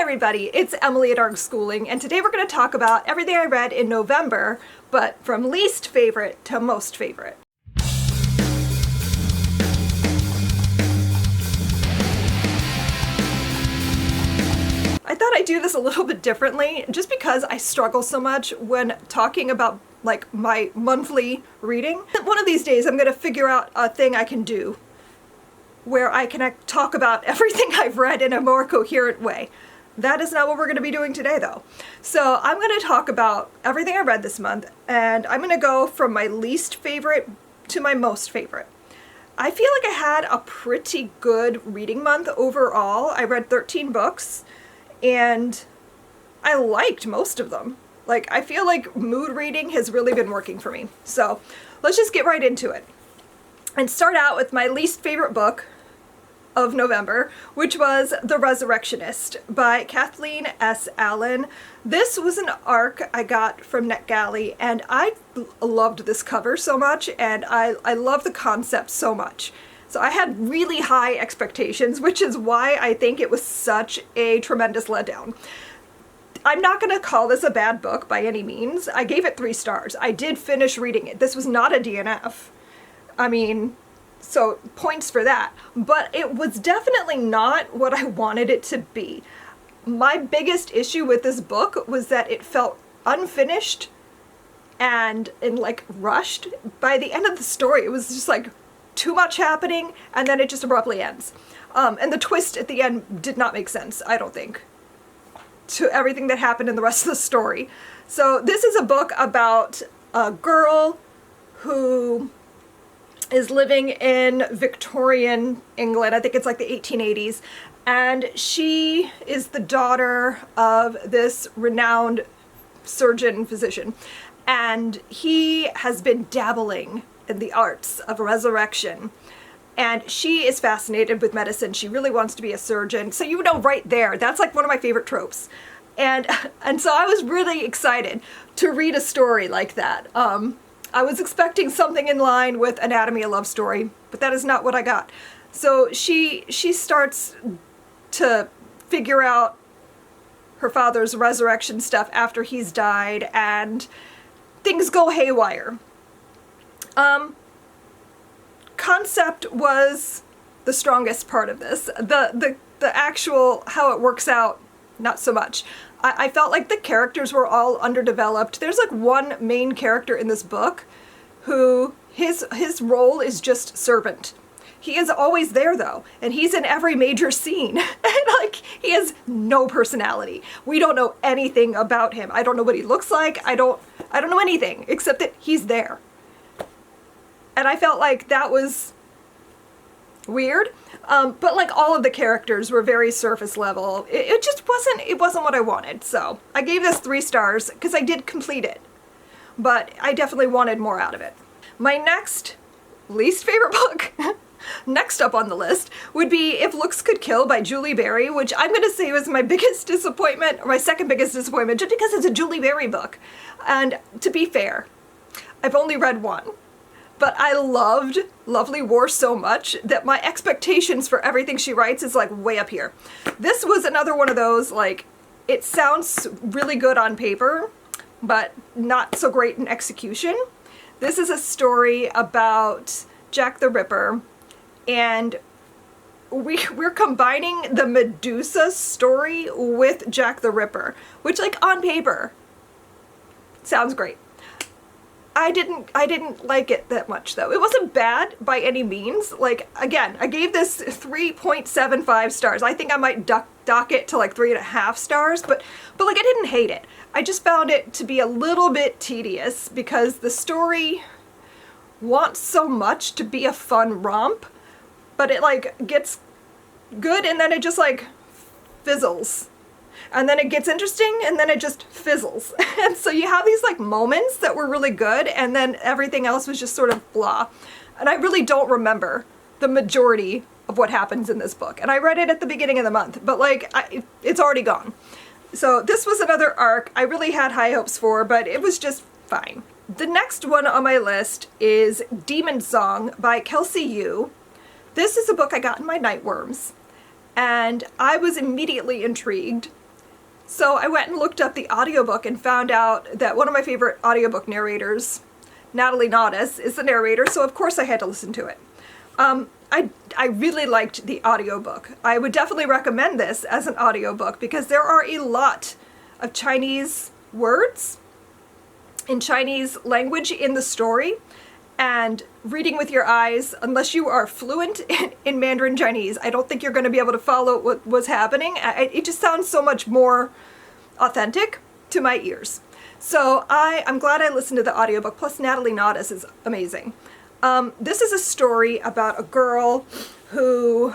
everybody, it's Emily at ARG Schooling, and today we're going to talk about everything I read in November, but from least favorite to most favorite. I thought I'd do this a little bit differently, just because I struggle so much when talking about like my monthly reading. One of these days I'm going to figure out a thing I can do where I can talk about everything I've read in a more coherent way. That is not what we're going to be doing today, though. So I'm going to talk about everything I read this month, and I'm going to go from my least favorite to my most favorite. I feel like I had a pretty good reading month overall. I read 13 books, and I liked most of them. Like, I feel like mood reading has really been working for me. So let's just get right into it and start out with my least favorite book of November, which was The Resurrectionist by Kathleen S. Allen. This was an ARC I got from NetGalley, and I loved this cover so much, and I love the concept so much. So I had really high expectations, which is why I think it was such a tremendous letdown. I'm not going to call this a bad book by any means. I gave it 3 stars. I did finish reading it. This was not a DNF. I mean, so points for that. But it was definitely not what I wanted it to be. My biggest issue with this book was that it felt unfinished and like rushed. By the end of the story, it was just like too much happening, and then it just abruptly ends. And the twist at the end did not make sense, I don't think, to everything that happened in the rest of the story. So this is a book about a girl who is living in Victorian England. I think it's like the 1880s. And she is the daughter of this renowned surgeon physician. And he has been dabbling in the arts of resurrection. And she is fascinated with medicine. She really wants to be a surgeon. So you know right there, that's like one of my favorite tropes. And so I was really excited to read a story like that. I was expecting something in line with Anatomy, a Love Story, but that is not what I got. So she starts to figure out her father's resurrection stuff after he's died, and things go haywire. Concept was the strongest part of this. The actual how it works out, not so much. I felt like the characters were all underdeveloped. There's like one main character in this book who his role is just servant. He is always there though, and he's in every major scene. And like, he has no personality. We don't know anything about him. I don't know what he looks like. I don't know anything except that he's there. And I felt like that was weird. But like all of the characters were very surface level. It just wasn't what I wanted. So I gave this 3 stars because I did complete it, but I definitely wanted more out of it. My next least favorite book, next up on the list, would be If Looks Could Kill by Julie Berry, which I'm going to say was my biggest disappointment, or my second biggest disappointment, just because it's a Julie Berry book. And to be fair, I've only read one. But I loved Lovely War so much that my expectations for everything she writes is like way up here. This was another one of those, like, it sounds really good on paper, but not so great in execution. This is a story about Jack the Ripper, and we're combining the Medusa story with Jack the Ripper, which, like, on paper sounds great. I didn't like it that much though. It wasn't bad by any means. Like, again, I gave this 3.75 stars. I think I might dock it to like 3.5 stars, but like, I didn't hate it. I just found it to be a little bit tedious because the story wants so much to be a fun romp, but it like gets good and then it just like fizzles. And then it gets interesting, and then it just fizzles. And so you have these like moments that were really good, and then everything else was just sort of blah. And I really don't remember the majority of what happens in this book. And I read it at the beginning of the month, but like, it's already gone. So this was another ARC I really had high hopes for, but it was just fine. The next one on my list is Demon Song by Kelsey Yu. This is a book I got in my Nightworms, and I was immediately intrigued. So I went and looked up the audiobook and found out that one of my favorite audiobook narrators, Natalie Naudus, is the narrator, so of course I had to listen to it. I really liked the audiobook. I would definitely recommend this as an audiobook because there are a lot of Chinese words in Chinese language in the story, and reading with your eyes, unless you are fluent in Mandarin Chinese, I don't think you're going to be able to follow what was happening. It just sounds so much more authentic to my ears. So I'm glad I listened to the audiobook, plus Natalie Naudus is amazing. This is a story about a girl who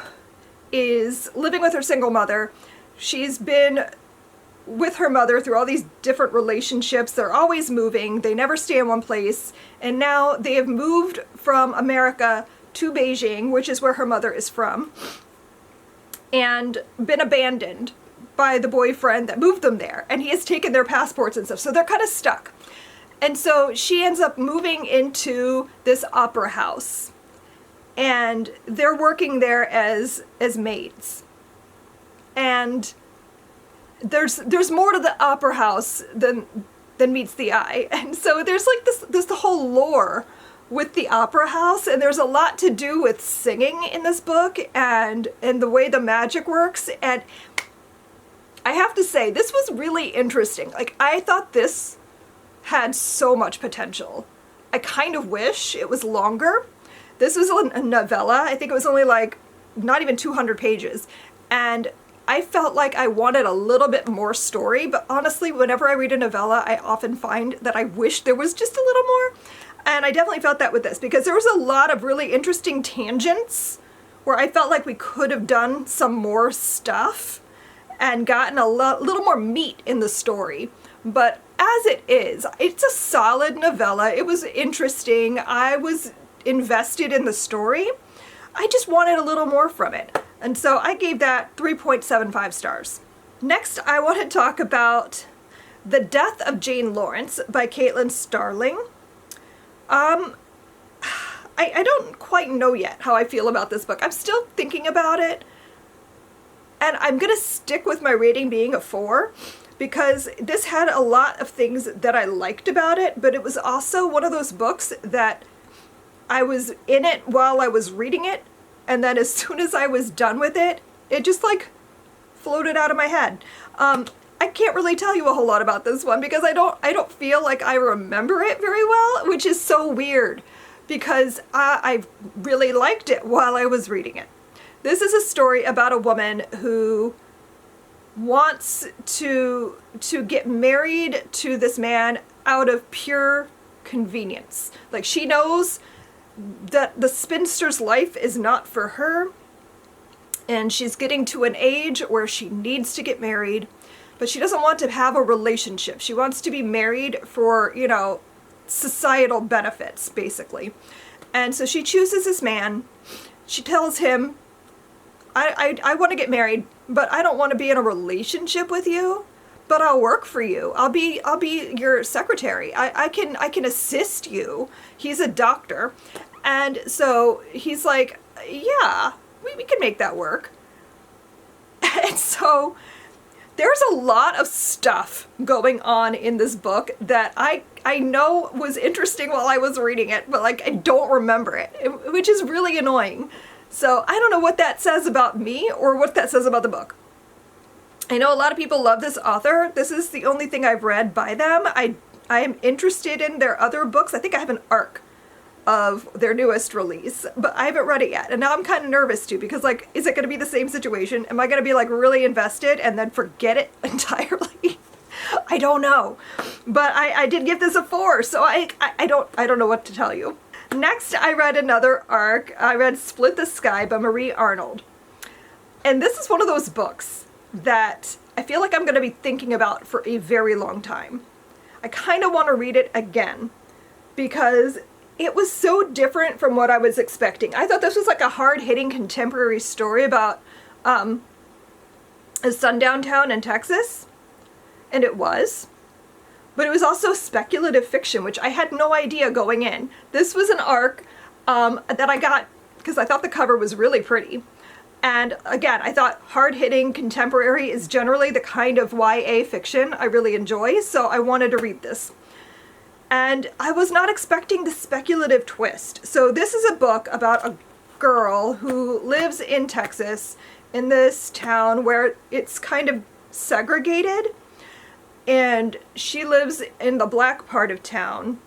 is living with her single mother. She's been with her mother through all these different relationships. They're always moving. They never stay in one place. And now they have moved from America to Beijing, which is where her mother is from, and been abandoned by the boyfriend that moved them there. And he has taken their passports and stuff. So they're kind of stuck. And so she ends up moving into this opera house. And they're working there as maids. And there's more to the opera house than meets the eye. And so there's like there's the whole lore with the opera house, and there's a lot to do with singing in this book and the way the magic works. And I have to say, this was really interesting. Like, I thought this had so much potential. I kind of wish it was longer. This was a novella. I think it was only like not even 200 pages. And I felt like I wanted a little bit more story, but honestly, whenever I read a novella, I often find that I wish there was just a little more. And I definitely felt that with this, because there was a lot of really interesting tangents where I felt like we could have done some more stuff and gotten a little more meat in the story. But as it is, it's a solid novella. It was interesting. I was invested in the story. I just wanted a little more from it. And so I gave that 3.75 stars. Next, I want to talk about The Death of Jane Lawrence by Caitlin Starling. I don't quite know yet how I feel about this book. I'm still thinking about it. And I'm going to stick with my rating being a 4 because this had a lot of things that I liked about it, but it was also one of those books that I was in it while I was reading it, and then as soon as I was done with it, it just like floated out of my head. I can't really tell you a whole lot about this one because I don't feel like I remember it very well, which is so weird because I really liked it while I was reading it. This is a story about a woman who wants to get married to this man out of pure convenience. Like, she knows that the spinster's life is not for her, and she's getting to an age where she needs to get married, but she doesn't want to have a relationship. She wants to be married for, you know, societal benefits, basically. And so she chooses this man. She tells him, I want to get married, but I don't want to be in a relationship with you, but I'll work for you. I'll be your secretary. I can assist you. He's a doctor. And so he's like, yeah, we can make that work. And so there's a lot of stuff going on in this book that I know was interesting while I was reading it, but like I don't remember it, which is really annoying. So I don't know what that says about me or what that says about the book. I know a lot of people love this author. This is the only thing I've read by them. I am interested in their other books. I think I have an arc of their newest release, but I haven't read it yet. And now I'm kind of nervous too, because like, is it going to be the same situation? Am I going to be like really invested and then forget it entirely? I don't know. But I did give this a 4, so I don't know what to tell you. Next, I read another arc. I read Split the Sky by Marie Arnold. And this is one of those books that I feel like I'm going to be thinking about for a very long time. I kind of want to read it again because it was so different from what I was expecting. I thought this was like a hard-hitting contemporary story about a sundown town in Texas, and it was. But it was also speculative fiction, which I had no idea going in. This was an arc that I got because I thought the cover was really pretty. And again, I thought hard-hitting contemporary is generally the kind of YA fiction I really enjoy, so I wanted to read this. And I was not expecting the speculative twist. So this is a book about a girl who lives in Texas, in this town where it's kind of segregated, and she lives in the black part of town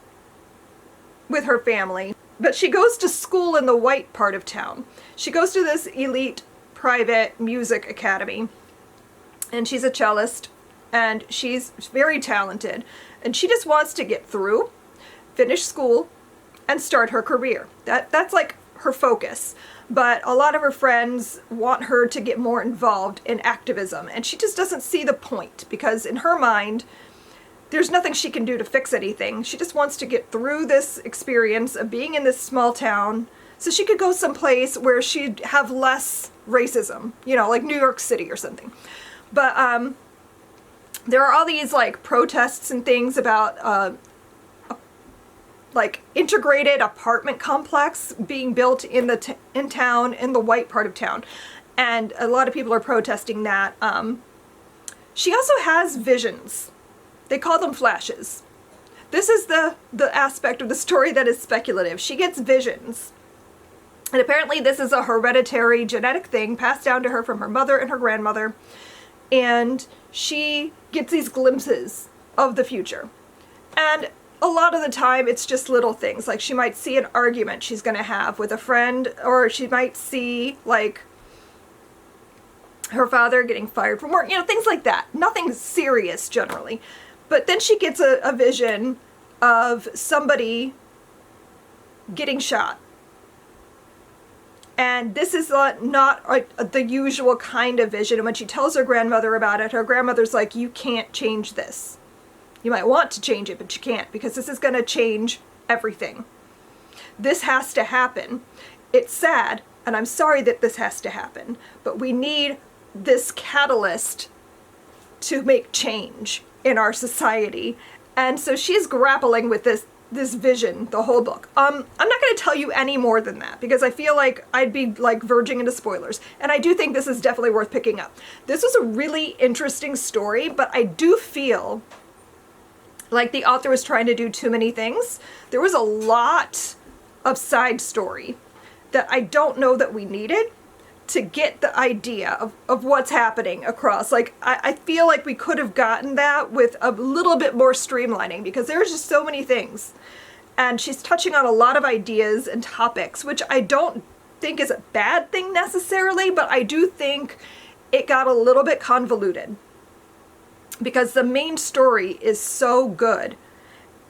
with her family, but she goes to school in the white part of town. She goes to this elite private music academy, and she's a cellist, and she's very talented, and she just wants to get through, finish school, and start her career. That's like her focus. But a lot of her friends want her to get more involved in activism, and she just doesn't see the point, because in her mind, there's nothing she can do to fix anything. She just wants to get through this experience of being in this small town so she could go someplace where she'd have less racism, you know, like New York City or something. But there are all these like protests and things about like integrated apartment complex being built in the in town, in the white part of town, and a lot of people are protesting that. She also has visions. They call them flashes. This is the aspect of the story that is speculative. She gets visions. And apparently this is a hereditary genetic thing passed down to her from her mother and her grandmother. And she gets these glimpses of the future. And a lot of the time it's just little things. Like she might see an argument she's going to have with a friend, or she might see like her father getting fired from work, you know, things like that. Nothing serious generally. But then she gets a vision of somebody getting shot. And this is not the usual kind of vision. And when she tells her grandmother about it, her grandmother's like, you can't change this. You might want to change it, but you can't, because this is going to change everything. This has to happen. It's sad, and I'm sorry that this has to happen, but we need this catalyst to make change in our society. And so she's grappling with this vision the whole book. I'm not going to tell you any more than that, because I feel like I'd be like verging into spoilers, and I do think this is definitely worth picking up. This was a really interesting story, but I do feel like the author was trying to do too many things. There was a lot of side story that I don't know that we needed to get the idea of what's happening across. Like, I feel like we could have gotten that with a little bit more streamlining, because there's just so many things. And she's touching on a lot of ideas and topics, which I don't think is a bad thing necessarily, but I do think it got a little bit convoluted, because the main story is so good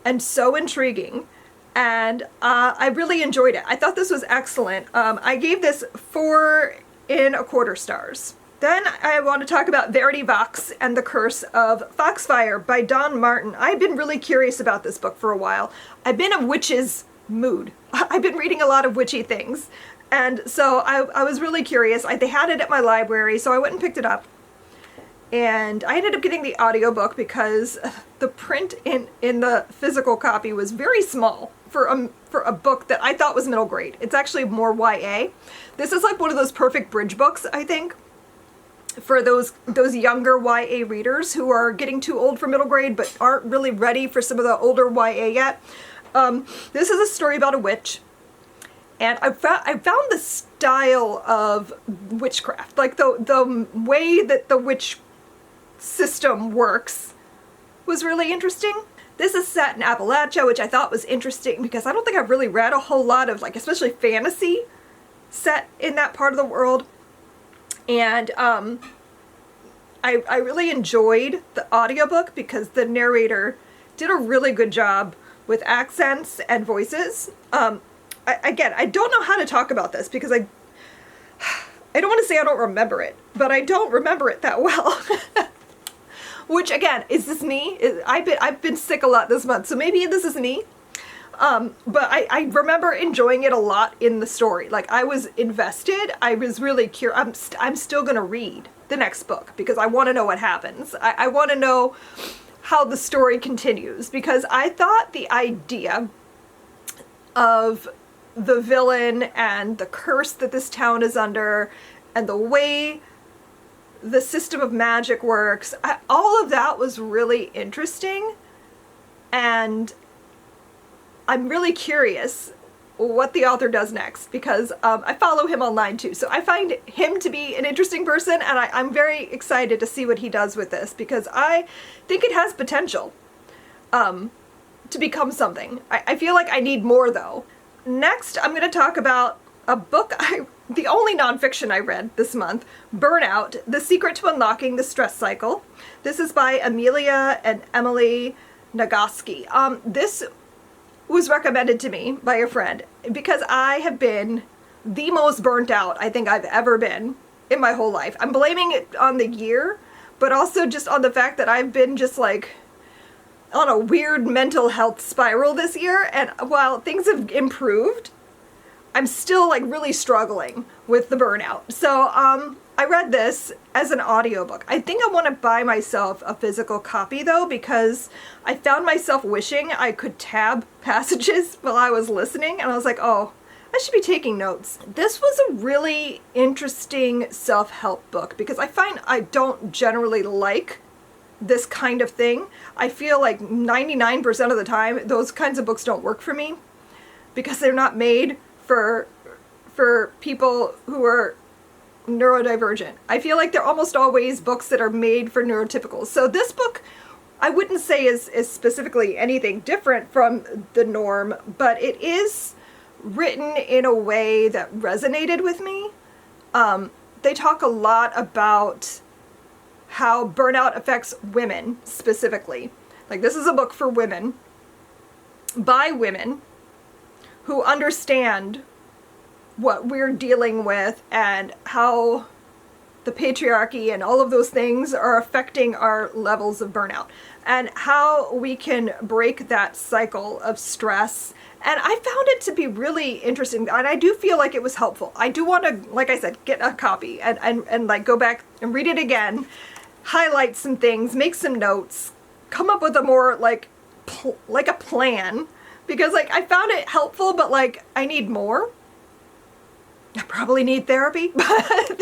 and so intriguing. And I really enjoyed it. I thought this was excellent. I gave this 4 1/4 stars. Then I want to talk about Verity Vox and the Curse of Foxfire by Don Martin. I've been really curious about this book for a while. I've been in a witch's mood. I've been reading a lot of witchy things. And so I was really curious. They had it at my library, so I went and picked it up. And I ended up getting the audiobook because the print in the physical copy was very small for a book that I thought was middle grade. It's actually more YA. This is like one of those perfect bridge books, I think, for those younger YA readers who are getting too old for middle grade but aren't really ready for some of the older YA yet. This is a story about a witch. And I found the style of witchcraft, like the way that the witch system works, was really interesting. This is set in Appalachia, which I thought was interesting because I don't think I've really read a whole lot of, like, especially fantasy set in that part of the world. And I really enjoyed the audiobook because the narrator did a really good job with accents and voices. Again, I don't know how to talk about this because I don't want to say I don't remember it, but I don't remember it that well. Which, again, is this me? I've been sick a lot this month, so maybe this is me. But I remember enjoying it a lot in the story. Like, I was invested. I was really curious. I'm still going to read the next book because I want to know what happens. I want to know how the story continues, because I thought the idea of the villain and the curse that this town is under and the way the system of magic works. All of that was really interesting, and I'm really curious what the author does next, because I follow him online too, so I find him to be an interesting person, and I'm very excited to see what he does with this, because I think it has potential to become something. I feel like I need more though. Next, I'm going to talk about a book, the only nonfiction I read this month, Burnout: The Secret to Unlocking the Stress Cycle. This is by Amelia and Emily Nagoski. This was recommended to me by a friend because I have been the most burnt out I think I've ever been in my whole life. I'm blaming it on the year, but also just on the fact that I've been just like on a weird mental health spiral this year, and while things have improved, I'm still like really struggling with the burnout. So I read this as an audiobook. I think I want to buy myself a physical copy though, because I found myself wishing I could tab passages while I was listening, and I was like, oh, I should be taking notes. This was a really interesting self-help book because I find I don't generally like this kind of thing. I feel like 99% of the time those kinds of books don't work for me because they're not made for people who are neurodivergent. I feel like they're almost always books that are made for neurotypicals. So this book, I wouldn't say is specifically anything different from the norm, but it is written in a way that resonated with me. They talk a lot about how burnout affects women specifically. Like, this is a book for women, by women, who understand what we're dealing with and how the patriarchy and all of those things are affecting our levels of burnout, and how we can break that cycle of stress. And I found it to be really interesting, and I do feel like it was helpful. I do want to, like I said, get a copy and like go back and read it again, highlight some things, make some notes, come up with a more like a plan, because like I found it helpful, but like I need more. I probably need therapy, but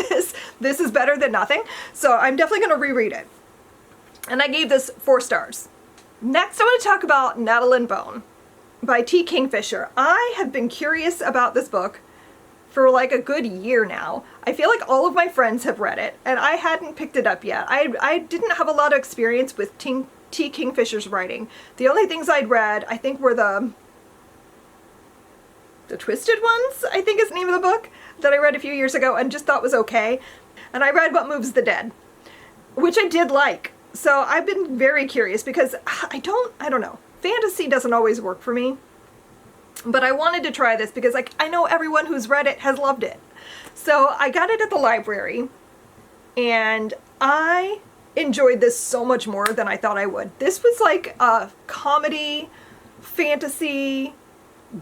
this is better than nothing. So I'm definitely going to reread it. And I gave this 4 stars. Next, I want to talk about Nettle and Bone by T. Kingfisher. I have been curious about this book for like a good year now. I feel like all of my friends have read it, and I hadn't picked it up yet. I didn't have a lot of experience with T. Kingfisher's writing. The only things I'd read, I think, were the Twisted Ones, I think is the name of the book, that I read a few years ago and just thought was okay. And I read What Moves the Dead, which I did like. So I've been very curious because I don't know. Fantasy doesn't always work for me. But I wanted to try this because like I know everyone who's read it has loved it. So I got it at the library, and I enjoyed this so much more than I thought I would. This was like a comedy, fantasy,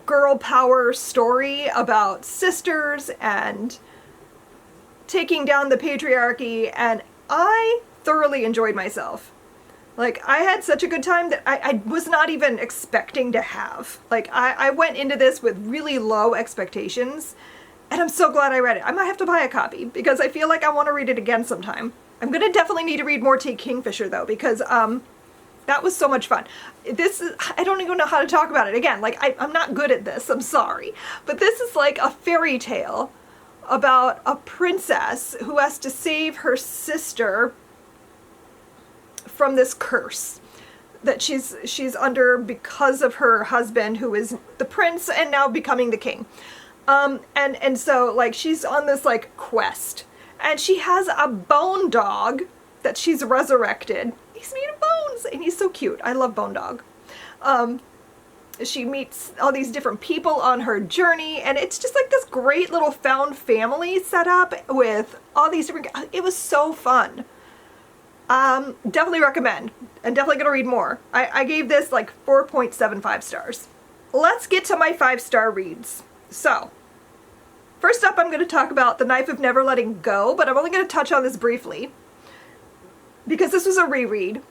girl power story about sisters and taking down the patriarchy, and I thoroughly enjoyed myself. Like, I had such a good time that I was not even expecting to have. Like, I went into this with really low expectations, and I'm so glad I read it. I might have to buy a copy because I feel like I want to read it again sometime. I'm gonna definitely need to read more T. Kingfisher though, because that was so much fun. I don't even know how to talk about it. Again, like, I'm not good at this, I'm sorry. But this is like a fairy tale about a princess who has to save her sister from this curse that she's under because of her husband, who is the prince and now becoming the king. And so like she's on this like quest, and she has a bone dog that she's resurrected. He's made of bones, and he's so cute. I love Bone Dog. She meets all these different people on her journey, and it's just like this great little found family set up with all these different... It was so fun. Definitely recommend, and definitely gonna read more. I gave this like 4.75 stars. Let's get to my 5-star reads. So, first up, I'm gonna talk about The Knife of Never Letting Go, but I'm only gonna touch on this briefly because this was a reread.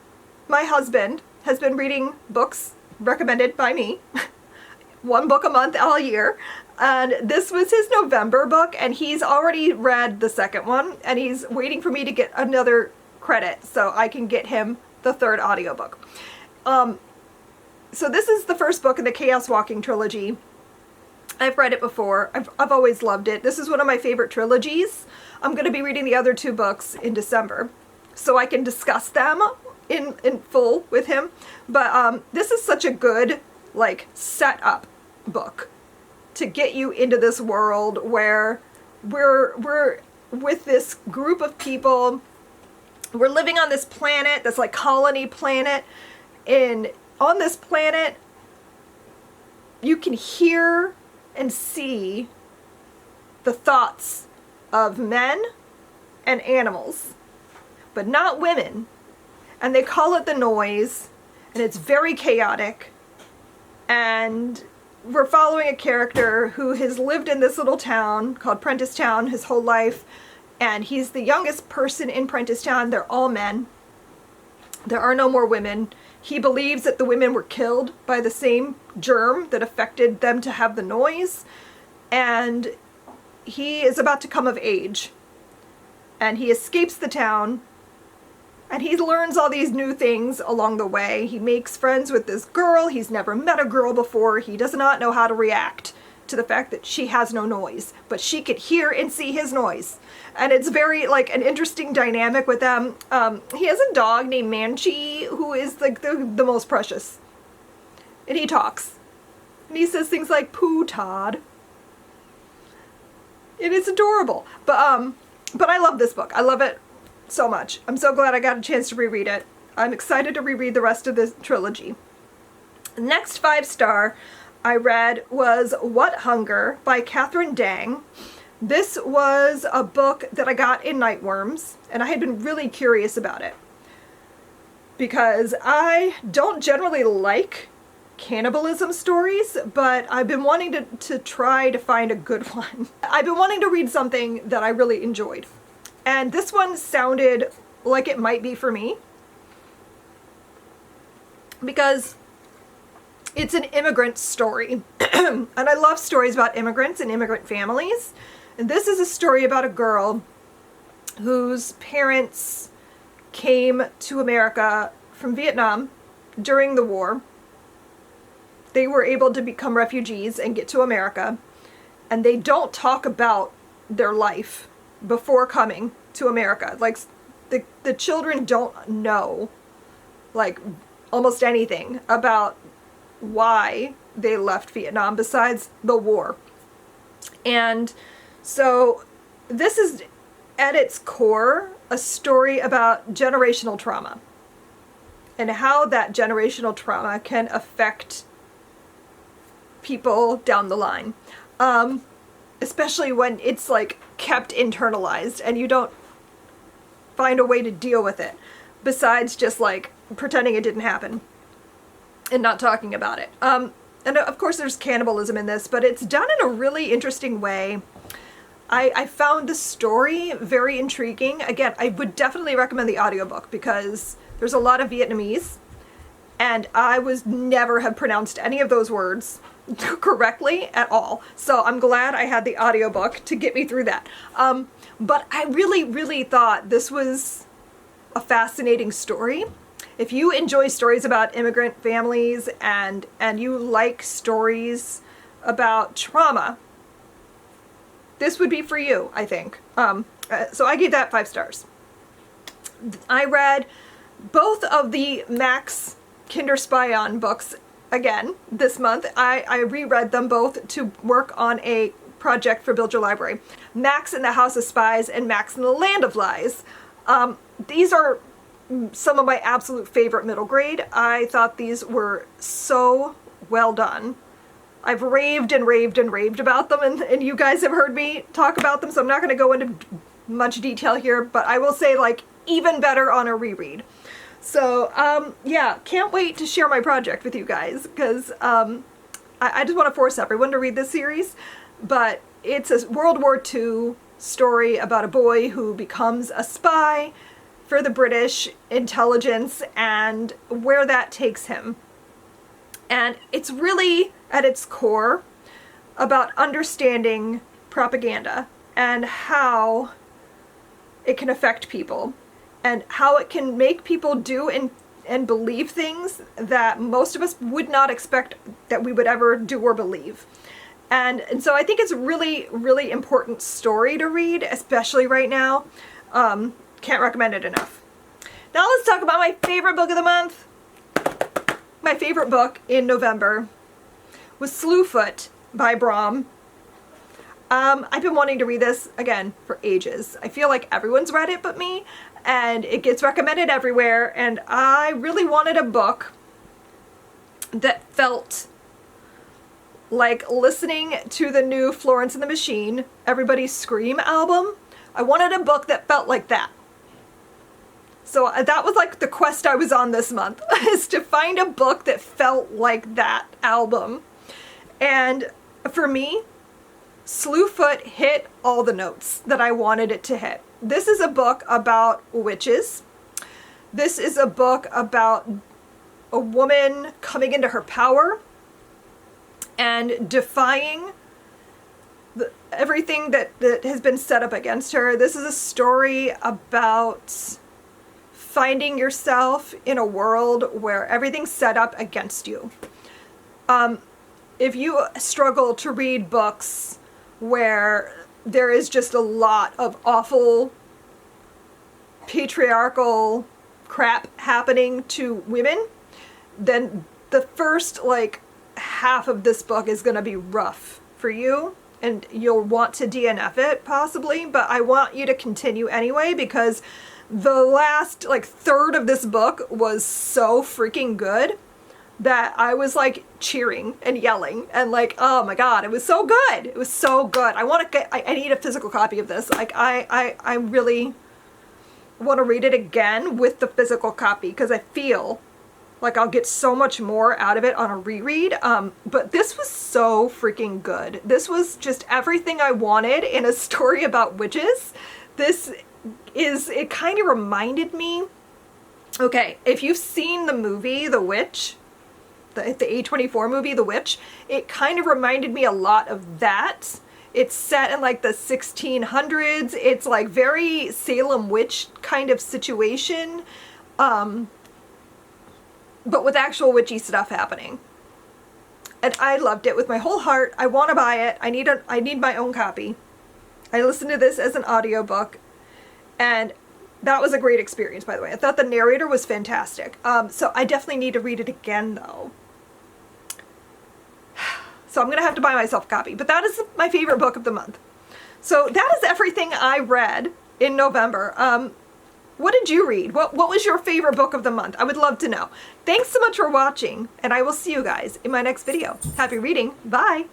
My husband has been reading books recommended by me, 1 book a month all year, And this was his November book, and he's already read the second one, and he's waiting for me to get another credit so I can get him the third audiobook. So this is the first book in the Chaos Walking trilogy. I've read it before. I've always loved it. This is one of my favorite trilogies. I'm going to be reading the other two books in December, so I can discuss them in full with him. But this is such a good, like, set-up book to get you into this world where we're with this group of people. We're living on this planet, this like colony planet, and on this planet you can hear and see the thoughts of men and animals, but not women. And they call it the noise, and it's very chaotic. And we're following a character who has lived in this little town called Prentice Town his whole life, and he's the youngest person in Prentice Town. They're all men. There are no more women. He believes that the women were killed by the same germ that affected them to have the noise, and he is about to come of age. And he escapes the town, and he learns all these new things along the way. He makes friends with this girl. He's never met a girl before. He does not know how to react to the fact that she has no noise, but she could hear and see his noise. And it's very, like, an interesting dynamic with them. He has a dog named Manchi, who is, like, the most precious. And he talks. And he says things like, "Pooh, Todd." It is adorable. But I love this book. I love it so much. I'm so glad I got a chance to reread it. I'm excited to reread the rest of this trilogy. Next 5-star I read was What Hunger by Catherine Dang. This was a book that I got in Nightworms, and I had been really curious about it because I don't generally like cannibalism stories, but I've been wanting to try to find a good one. I've been wanting to read something that I really enjoyed, and this one sounded like it might be for me because it's an immigrant story. And I love stories about immigrants and immigrant families. And this is a story about a girl whose parents came to America from Vietnam during the war. They were able to become refugees and get to America. And they don't talk about their life before coming to America. Like, the children don't know, like, almost anything about why they left Vietnam besides the war. And so this is, at its core, a story about generational trauma and how that generational trauma can affect people down the line. Especially when it's like kept internalized and you don't find a way to deal with it besides just like pretending it didn't happen and not talking about it. And of course there's cannibalism in this, but it's done in a really interesting way. I found the story very intriguing. Again, I would definitely recommend the audiobook because there's a lot of Vietnamese, and I was never have pronounced any of those words correctly at all. So I'm glad I had the audiobook to get me through that. But I really, really thought this was a fascinating story. If you enjoy stories about immigrant families and you like stories about trauma, this would be for you, I think. So I gave that 5 stars. I read both of the Max Kinderspion books again this month. I reread them both to work on a project for Build Your Library. Max in the House of Spies and Max in the Land of Lies. These are some of my absolute favorite middle grade. I thought these were so well done. I've raved and raved and raved about them, and you guys have heard me talk about them, so I'm not going to go into much detail here, but I will say, like, even better on a reread. So, yeah, can't wait to share my project with you guys, because I just want to force everyone to read this series, but it's a World War II story about a boy who becomes a spy for the British intelligence and where that takes him. And it's really, at its core, about understanding propaganda and how it can affect people and how it can make people do and believe things that most of us would not expect that we would ever do or believe. And so I think it's a really, really important story to read, especially right now. Can't recommend it enough. Now let's talk about my favorite book of the month. My favorite book in November was Slewfoot by Bram. I've been wanting to read this, again, for ages. I feel like everyone's read it but me, and it gets recommended everywhere, and I really wanted a book that felt like listening to the new Florence and the Machine, Everybody's Scream album. I wanted a book that felt like that. So that was like the quest I was on this month, is to find a book that felt like that album. And for me, Slewfoot hit all the notes that I wanted it to hit. This is a book about witches. This is a book about a woman coming into her power and defying everything that has been set up against her. This is a story about finding yourself in a world where everything's set up against you. If you struggle to read books where there is just a lot of awful patriarchal crap happening to women, then the first half of this book is going to be rough for you, and you'll want to DNF it possibly, but I want you to continue anyway, because the last third of this book was so freaking good that I was cheering and yelling and oh my god, it was so good. It was so good. I need a physical copy of this. I really want to read it again with the physical copy, because I feel like I'll get so much more out of it on a reread. But this was so freaking good. This was just everything I wanted in a story about witches. It kind of reminded me, okay, if you've seen the movie The Witch, the A24 movie, The Witch, it kind of reminded me a lot of that. It's set in the 1600s. It's very Salem witch kind of situation, but with actual witchy stuff happening. And I loved it with my whole heart. I want to buy it. I need my own copy. I listened to this as an audiobook, and that was a great experience, by the way. I thought the narrator was fantastic. So I definitely need to read it again, though. So I'm going to have to buy myself a copy. But that is my favorite book of the month. So that is everything I read in November. What did you read? What was your favorite book of the month? I would love to know. Thanks so much for watching, and I will see you guys in my next video. Happy reading. Bye.